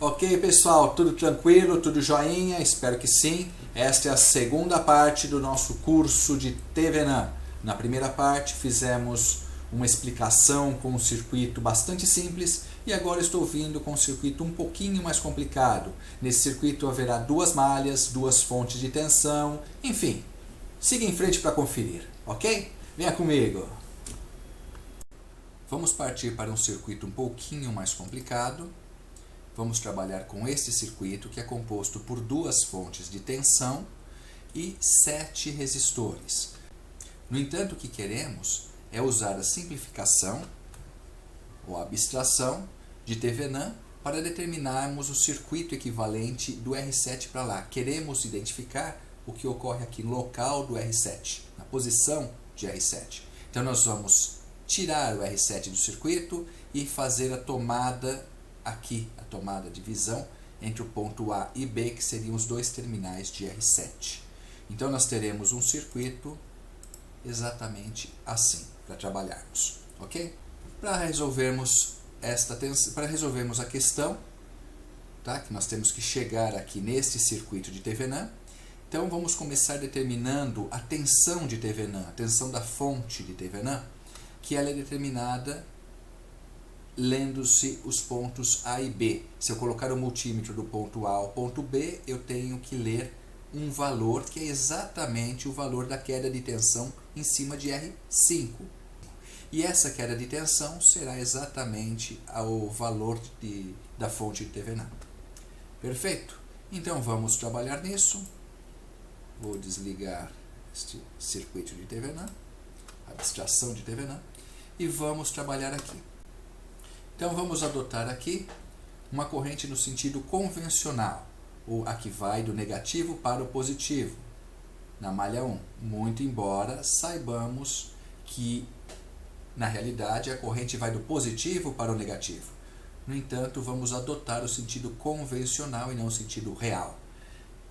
Ok, pessoal, tudo tranquilo, tudo joinha? Espero que sim. Esta é a segunda parte do nosso curso de Thevenin. Na primeira parte fizemos uma explicação com um circuito bastante simples e agora estou vindo com um circuito um pouquinho mais complicado. Nesse circuito haverá duas malhas, duas fontes de tensão, enfim. Siga em frente para conferir, ok? Venha comigo! Vamos partir para um circuito um pouquinho mais complicado. Vamos trabalhar com este circuito que é composto por duas fontes de tensão e 7 resistores. No entanto, o que queremos é usar a simplificação ou abstração de Thevenin para determinarmos o circuito equivalente do R7 para lá. Queremos identificar o que ocorre aqui no local do R7, na posição de R7. Então nós vamos tirar o R7 do circuito e fazer a tomada aqui, a tomada de visão entre o ponto A e B, que seriam os dois terminais de R7. Então nós teremos um circuito exatamente assim para trabalharmos, ok? Para resolvermos a questão, tá? Que nós temos que chegar aqui neste circuito de Thevenin. Então vamos começar determinando a tensão de Thevenin, a tensão da fonte de Thevenin, que ela é determinada lendo-se os pontos A e B. Se eu colocar o multímetro do ponto A ao ponto B, eu tenho que ler um valor que é exatamente o valor da queda de tensão em cima de R5. E essa queda de tensão será exatamente o valor da fonte de Thevenin. Perfeito? Então vamos trabalhar nisso. Vou desligar este circuito de Thevenin, a abstração de Thevenin, e vamos trabalhar aqui. Então vamos adotar aqui uma corrente no sentido convencional, ou a que vai do negativo para o positivo, na malha 1. Muito embora saibamos que, na realidade, a corrente vai do positivo para o negativo. No entanto, vamos adotar o sentido convencional e não o sentido real,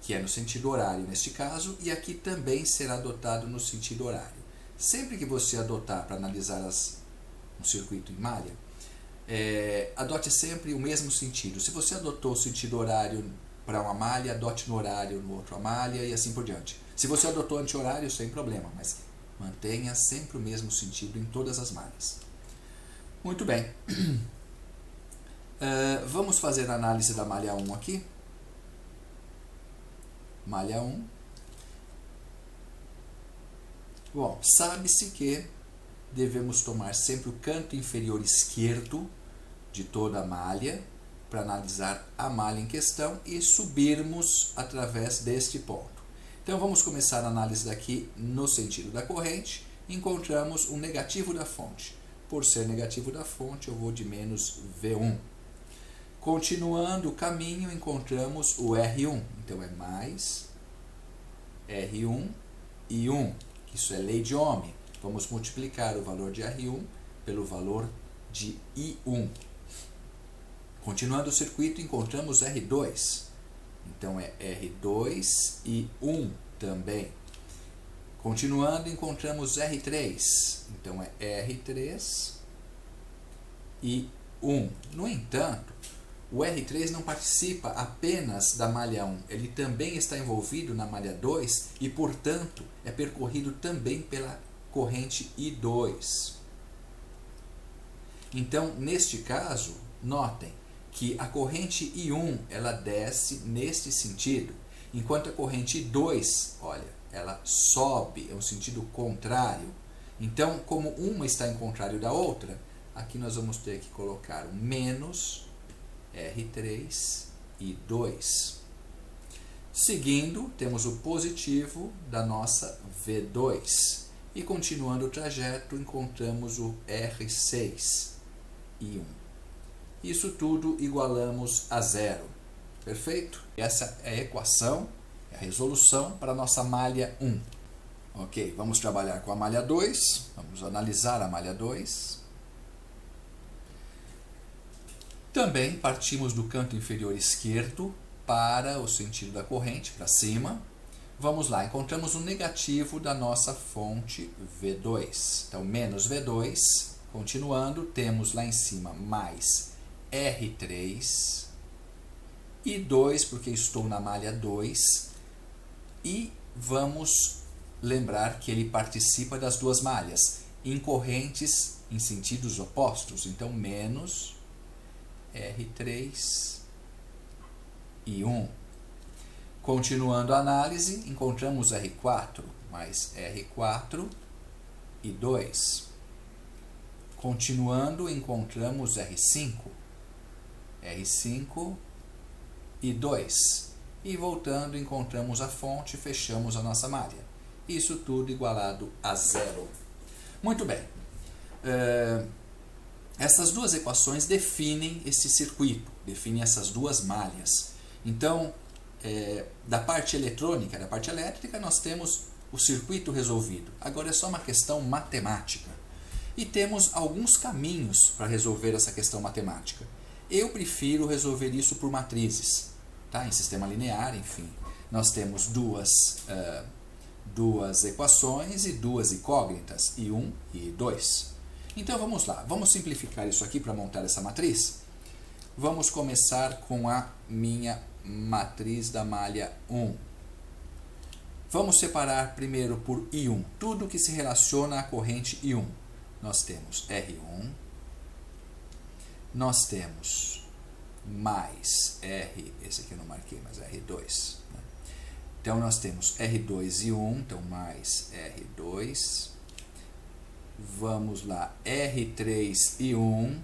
que é no sentido horário neste caso, e aqui também será adotado no sentido horário. Sempre que você adotar para analisar um circuito em malha, adote sempre o mesmo sentido. Se você adotou o sentido horário para uma malha, adote no horário no outro a malha e assim por diante. Se você adotou anti-horário, sem problema, mas mantenha sempre o mesmo sentido em todas as malhas. Muito bem. Vamos fazer a análise da malha 1 aqui. Malha 1. Bom, sabe-se que devemos tomar sempre o canto inferior esquerdo de toda a malha para analisar a malha em questão e subirmos através deste ponto. Então vamos começar a análise daqui no sentido da corrente. Encontramos o negativo da fonte. Por ser negativo da fonte, eu vou de menos V1. Continuando o caminho, encontramos o R1. Então é mais R1 e 1. Isso é lei de Ohm. Vamos multiplicar o valor de R1 pelo valor de I1. Continuando o circuito, encontramos R2. Então é R2 e 1 também. Continuando, encontramos R3. Então é R3 e 1. No entanto, o R3 não participa apenas da malha 1. Ele também está envolvido na malha 2 e, portanto, é percorrido também pela corrente I2. Então, neste caso, notem que a corrente I1 ela desce neste sentido, enquanto a corrente I2, olha, ela sobe, é um sentido contrário. Então, como uma está em contrário da outra, aqui nós vamos ter que colocar um menos R3 e 2. Seguindo, temos o positivo da nossa V2. E continuando o trajeto, encontramos o R6 e 1. Isso tudo igualamos a zero. Perfeito? Essa é a equação, a resolução para a nossa malha 1. Ok, vamos trabalhar com a malha 2. Vamos analisar a malha 2. Também partimos do canto inferior esquerdo para o sentido da corrente, para cima. Vamos lá, encontramos o negativo da nossa fonte V2. Então, menos V2. Continuando, temos lá em cima mais R3 I2 porque estou na malha 2, e vamos lembrar que ele participa das duas malhas, em correntes em sentidos opostos, então menos R3 e 1. Continuando a análise, encontramos R4 mais R4 e 2. Continuando, encontramos R5 e 2. E voltando, encontramos a fonte e fechamos a nossa malha. Isso tudo igualado a 0. Muito bem. Essas duas equações definem esse circuito, definem essas duas malhas. Então, da parte eletrônica, da parte elétrica, nós temos o circuito resolvido. Agora é só uma questão matemática. E temos alguns caminhos para resolver essa questão matemática. Eu prefiro resolver isso por matrizes, tá? Em sistema linear, enfim. Nós temos duas equações e duas incógnitas, I1 e I2. Então vamos lá, vamos simplificar isso aqui para montar essa matriz. Vamos começar com a minha matriz da malha 1. Vamos separar primeiro por I1, tudo que se relaciona à corrente I1. Nós temos R1, nós temos mais R, esse aqui eu não marquei, mas R2. Né? Então nós temos R2 e 1, então mais R2. Vamos lá, R3 e 1,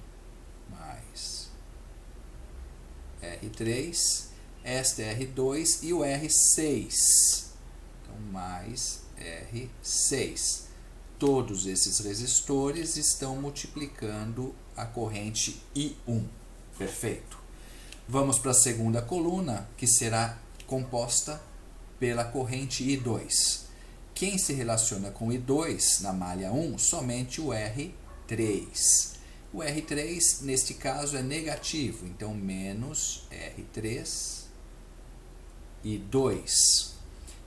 mais R3. Esta é R2 e o R6, então mais R6. Todos esses resistores estão multiplicando a corrente I1. Perfeito. Vamos para a segunda coluna, que será composta pela corrente I2. Quem se relaciona com I2 na malha 1? Somente o R3. O R3, neste caso, é negativo, então menos R3 e 2.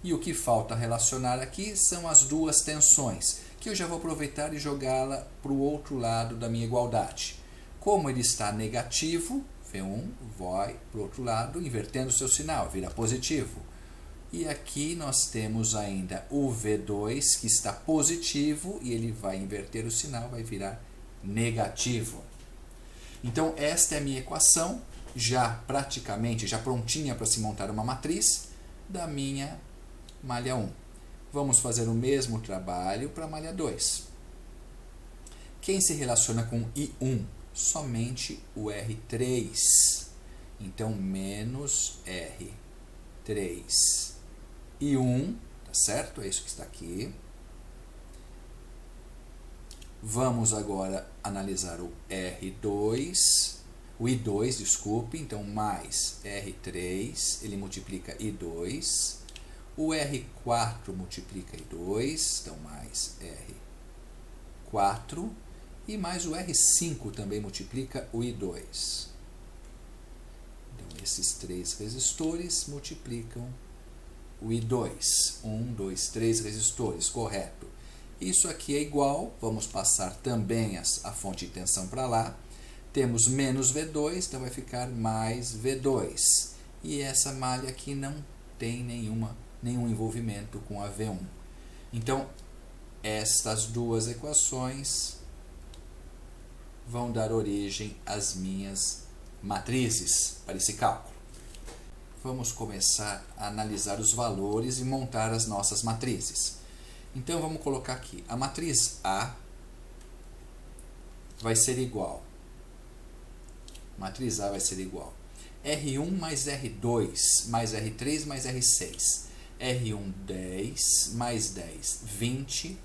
E o que falta relacionar aqui são as duas tensões, que eu já vou aproveitar e jogá-la para o outro lado da minha igualdade. Como ele está negativo, V1 vai para o outro lado, invertendo seu sinal, vira positivo. E aqui nós temos ainda o V2, que está positivo, e ele vai inverter o sinal, vai virar negativo. Então, esta é a minha equação, já praticamente, já prontinha para se montar uma matriz da minha malha 1. Vamos fazer o mesmo trabalho para a malha 2. Quem se relaciona com I1? Somente o R3. Então, menos R3 e 1, tá certo? É isso que está aqui. Vamos agora analisar o R2, o I2, desculpe, então mais R3, ele multiplica I2. O R4 multiplica I2, então mais R4. E mais o R5 também multiplica o I2. Então, esses três resistores multiplicam o I2. 1, 2, 3 resistores, correto. Isso aqui é igual, vamos passar também a fonte de tensão para lá. Temos menos V2, então vai ficar mais V2. E essa malha aqui não tem nenhum envolvimento com a V1. Então, estas duas equações vão dar origem às minhas matrizes para esse cálculo. Vamos começar a analisar os valores e montar as nossas matrizes. Então, vamos colocar aqui. A matriz A vai ser igual. Matriz A vai ser igual. R1 mais R2 mais R3 mais R6. R1, 10, mais 10, 20,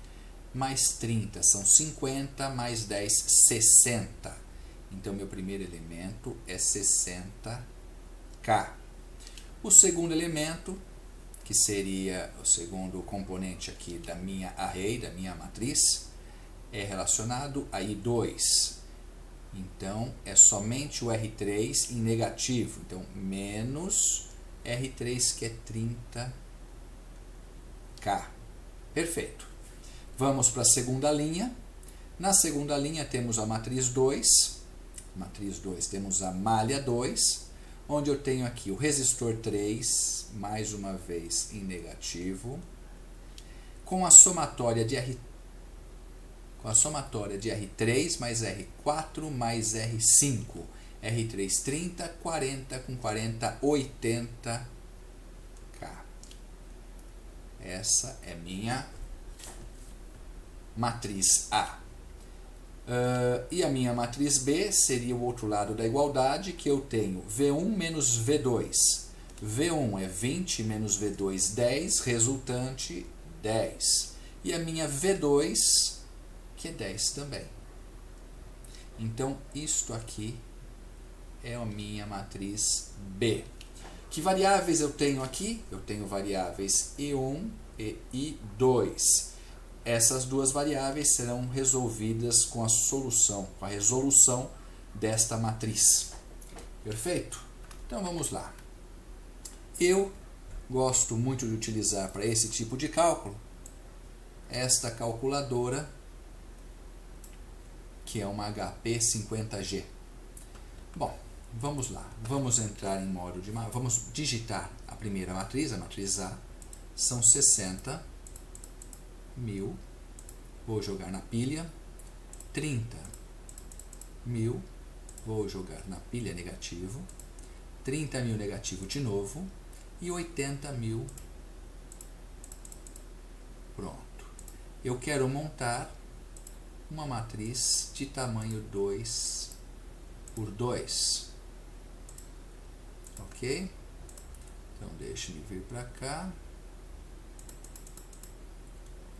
mais 30, são 50, mais 10, 60. Então, meu primeiro elemento é 60K. O segundo elemento, que seria o segundo componente aqui da minha array, da minha matriz, é relacionado a I2. Então, é somente o R3 em negativo. Então, menos R3, que é 30K. Perfeito. Vamos para a segunda linha. Na segunda linha temos a matriz 2. Matriz 2 temos a malha 2. onde eu tenho aqui o resistor 3, mais uma vez em negativo, com a somatória de R3 mais R4 mais R5. R3 30, 40 com 40, 80K. Essa é minha matriz A. E a minha matriz B seria o outro lado da igualdade, que eu tenho V1 menos V2. V1 é 20 menos V2, 10, resultante 10. E a minha V2, que é 10 também. Então, isto aqui é a minha matriz B. Que variáveis eu tenho aqui? Eu tenho variáveis I1 e I2. Essas duas variáveis serão resolvidas com a solução, com a resolução desta matriz. Perfeito? Então vamos lá. Eu gosto muito de utilizar para esse tipo de cálculo esta calculadora, que é uma HP 50G. Bom, vamos lá. Vamos entrar em modo de... Vamos digitar a primeira matriz, a matriz A. São 60 mil, vou jogar na pilha, 30 mil, vou jogar na pilha negativo, 30 mil negativo de novo, e 80 mil, pronto. Eu quero montar uma matriz de tamanho 2 por 2, ok? Então, deixe-me vir para cá.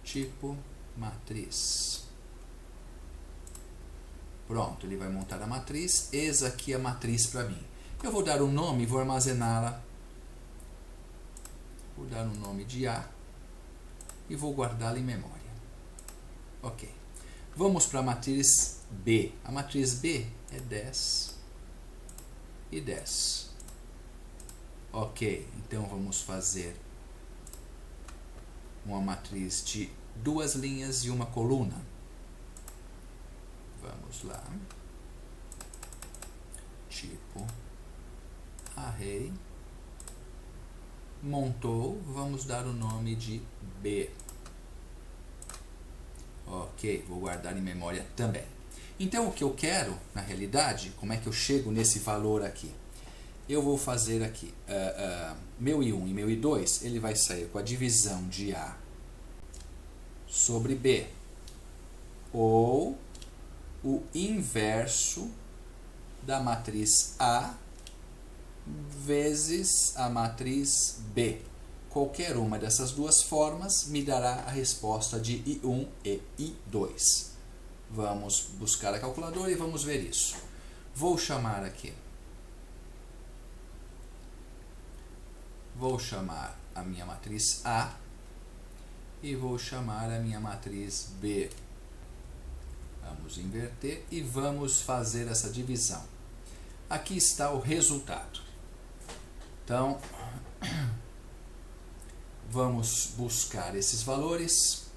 Tipo matriz. Pronto, ele vai montar a matriz. Eis aqui a matriz para mim. Eu vou dar um nome e vou armazená-la. Vou dar um nome de A e vou guardá-la em memória. Ok. Vamos para a matriz B. A matriz B é 10 e 10. Ok, então vamos fazer uma matriz de 2 linhas e uma coluna. Vamos lá. Tipo array. Montou, vamos dar o nome de B. Ok, vou guardar em memória também. Então o que eu quero, na realidade, como é que eu chego nesse valor aqui? Eu vou fazer aqui, meu I1 e meu I2, ele vai sair com a divisão de A sobre B, ou o inverso da matriz A vezes a matriz B. Qualquer uma dessas duas formas me dará a resposta de I1 e I2. Vamos buscar a calculadora e vamos ver isso. Vou chamar aqui. Vou chamar a minha matriz A e vou chamar a minha matriz B. Vamos inverter e vamos fazer essa divisão. Aqui está o resultado. Então, vamos buscar esses valores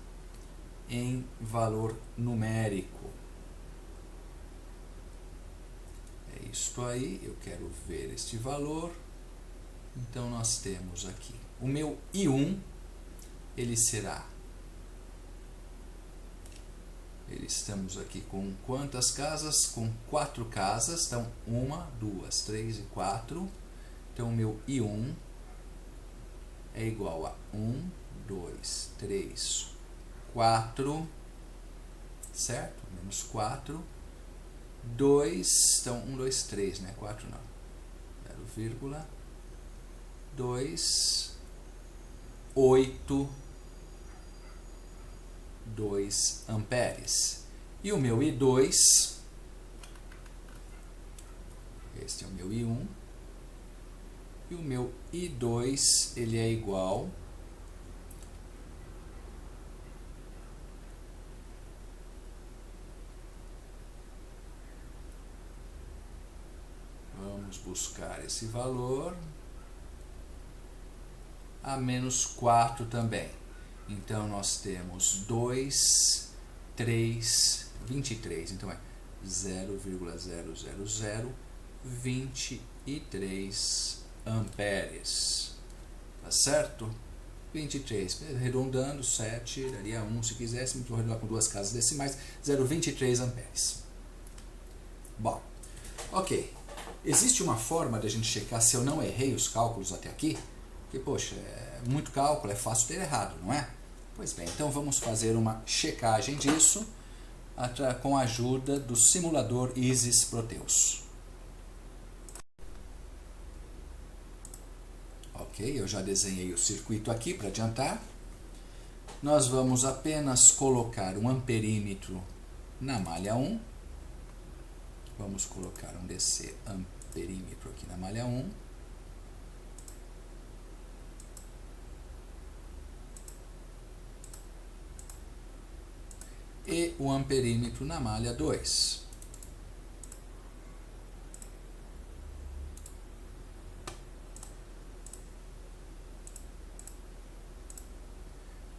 em valor numérico. É isto aí, eu quero ver este valor. Então, nós temos aqui o meu I1, ele será... Estamos aqui com quantas casas? Com 4 casas. Então, 1, 2, 3 e 4. Então, o meu I1 é igual a 1, 2, 3, 4, certo? Menos 4, 2, então 1, 2, 3, né? 4 não, 0, 2, 8, 2 amperes. E o meu I2, este é o meu I1, e o meu I2, ele é igual vamos buscar esse valor a menos 4 também. Então, nós temos 2, 3, 23. Então, é 0,000 0,23 amperes. Tá certo? 23, arredondando, 7, daria 1 se quisesse, vou arredondar com duas casas decimais, 0,23 amperes. Bom, ok. Existe uma forma de a gente checar se eu não errei os cálculos até aqui? Porque, poxa, é muito cálculo, é fácil ter errado, não é? Pois bem, então vamos fazer uma checagem disso com a ajuda do simulador ISIS Proteus. Ok, eu já desenhei o circuito aqui para adiantar. Nós vamos apenas colocar um amperímetro na malha 1. Vamos colocar um DC amperímetro aqui na malha 1. E o amperímetro na malha 2.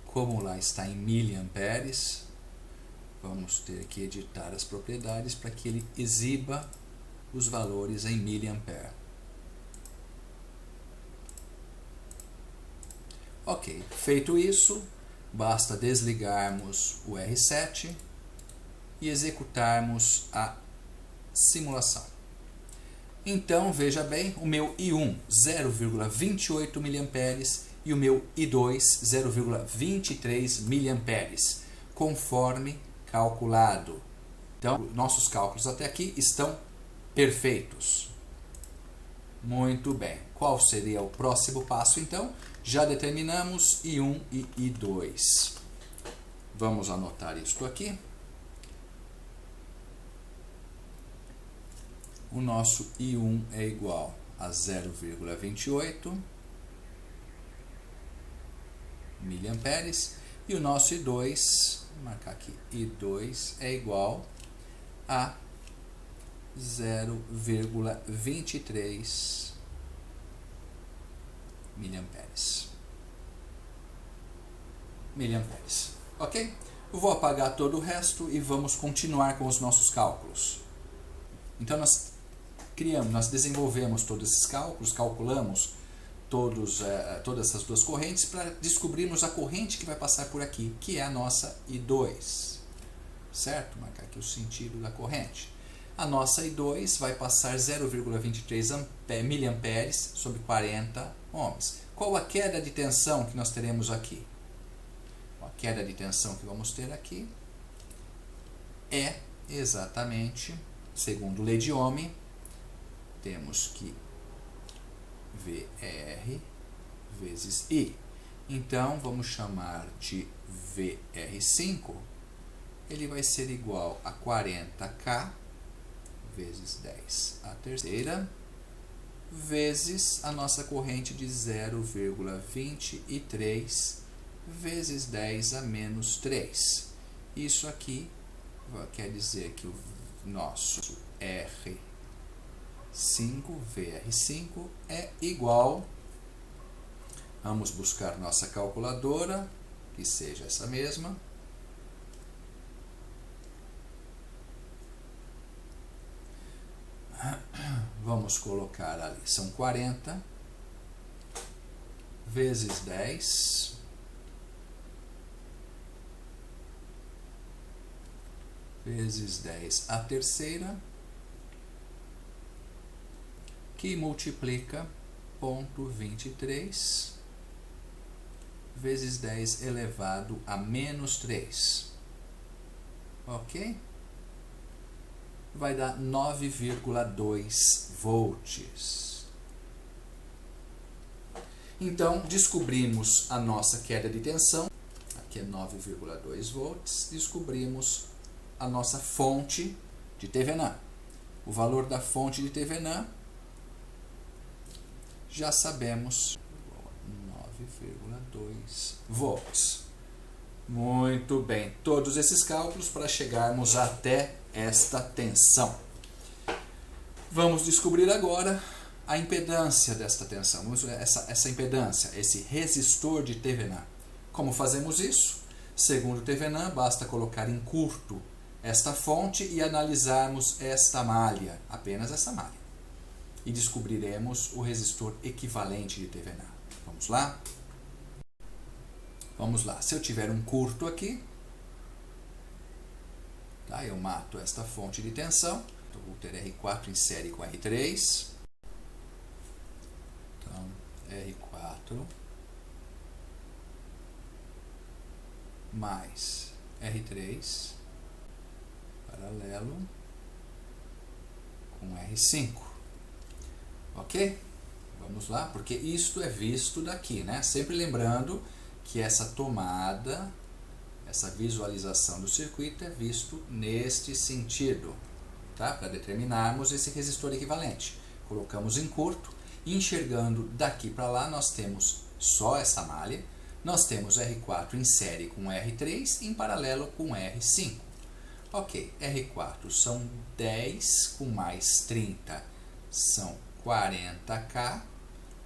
Como lá está em miliamperes, vamos ter que editar as propriedades para que ele exiba os valores em miliampere. Ok, feito isso, basta desligarmos o R7 e executarmos a simulação. Então, veja bem, o meu I1 0,28 mA e o meu I2 0,23 mA, conforme calculado. Então, nossos cálculos até aqui estão perfeitos. Muito bem. Qual seria o próximo passo, então? Já determinamos I1 e I2. Vamos anotar isto aqui. O nosso I1 é igual a 0,28 mA e o nosso I2, vou marcar aqui, I2 é igual a 0,23 miliamperes. Ok? Eu vou apagar todo o resto e vamos continuar com os nossos cálculos. Então nós desenvolvemos todos esses cálculos, calculamos todas essas duas correntes para descobrirmos a corrente que vai passar por aqui, que é a nossa I2. Certo? Marcar aqui o sentido da corrente. A nossa I2 vai passar 0,23 miliamperes sobre 40 ohms. Qual a queda de tensão que nós teremos aqui? A queda de tensão que vamos ter aqui é exatamente, segundo lei de Ohm, temos que VR vezes I. Então, vamos chamar de VR5. Ele vai ser igual a 40K vezes 10 a terceira, vezes a nossa corrente de 0,23 vezes 10 a menos 3. Isso aqui quer dizer que o nosso VR5 é igual, vamos buscar nossa calculadora, que seja essa mesma, vamos colocar ali, são 40 vezes 10 vezes 10 a terceira, que multiplica 0,23 vezes 10 elevado a menos 3. Ok? Vai dar 9,2 volts. Então, descobrimos a nossa queda de tensão. Aqui é 9,2 volts. Descobrimos a nossa fonte de Thevenin. O valor da fonte de Thevenin já sabemos, 9,2 volts. Muito bem, todos esses cálculos para chegarmos até esta tensão. Vamos descobrir agora a impedância desta tensão, essa impedância, esse resistor de Thevenin. Como fazemos isso? Segundo Thevenin, basta colocar em curto esta fonte e analisarmos esta malha, apenas esta malha. e descobriremos o resistor equivalente de TVNAN. Vamos lá? Vamos lá. Se eu tiver um curto aqui, tá? Eu mato esta fonte de tensão. Então, vou ter R4 em série com R3. Então, R4 mais R3 paralelo com R5. Ok? Vamos lá, porque isto é visto daqui, né? Sempre lembrando que essa tomada, essa visualização do circuito é visto neste sentido, tá? Para determinarmos esse resistor equivalente. Colocamos em curto, enxergando daqui para lá, nós temos só essa malha, nós temos R4 em série com R3 em paralelo com R5. Ok, R4 são 10 com mais 30 são 40K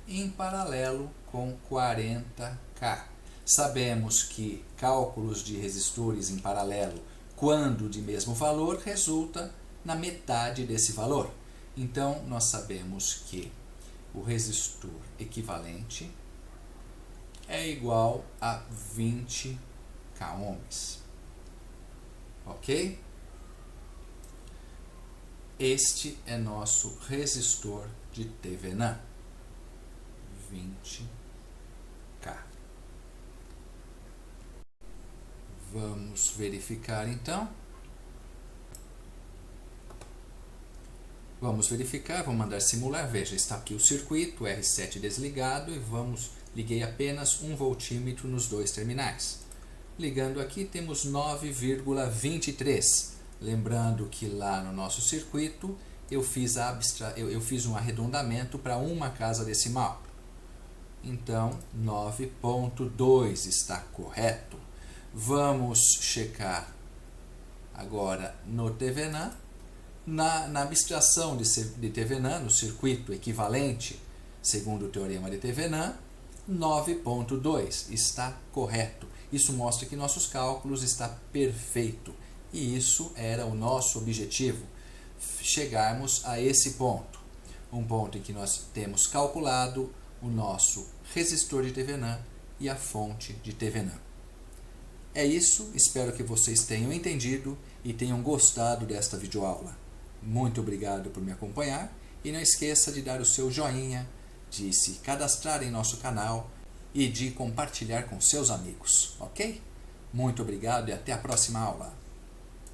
em paralelo com 40K. Sabemos que cálculos de resistores em paralelo, quando de mesmo valor, resulta na metade desse valor. Então, nós sabemos que o resistor equivalente é igual a 20 k ohms. Ok? Este é nosso resistor de TVNAN. 20K. Vamos verificar então. Vamos verificar, vou mandar simular. Veja, está aqui o circuito, R7 desligado e liguei apenas um voltímetro nos dois terminais. Ligando aqui temos 9,23. Lembrando que lá no nosso circuito eu fiz um arredondamento para uma casa decimal. Então 9,2 está correto. Vamos checar agora no TVNAN. Na abstração de TVNAN, no circuito equivalente, segundo o teorema de TVNAN, 9,2 está correto. Isso mostra que nossos cálculos estão perfeitos. E isso era o nosso objetivo, chegarmos a esse ponto. Um ponto em que nós temos calculado o nosso resistor de TVNAN e a fonte de TVNAN. É isso, espero que vocês tenham entendido e tenham gostado desta videoaula. Muito obrigado por me acompanhar e não esqueça de dar o seu joinha, de se cadastrar em nosso canal e de compartilhar com seus amigos, ok? Muito obrigado e até a próxima aula.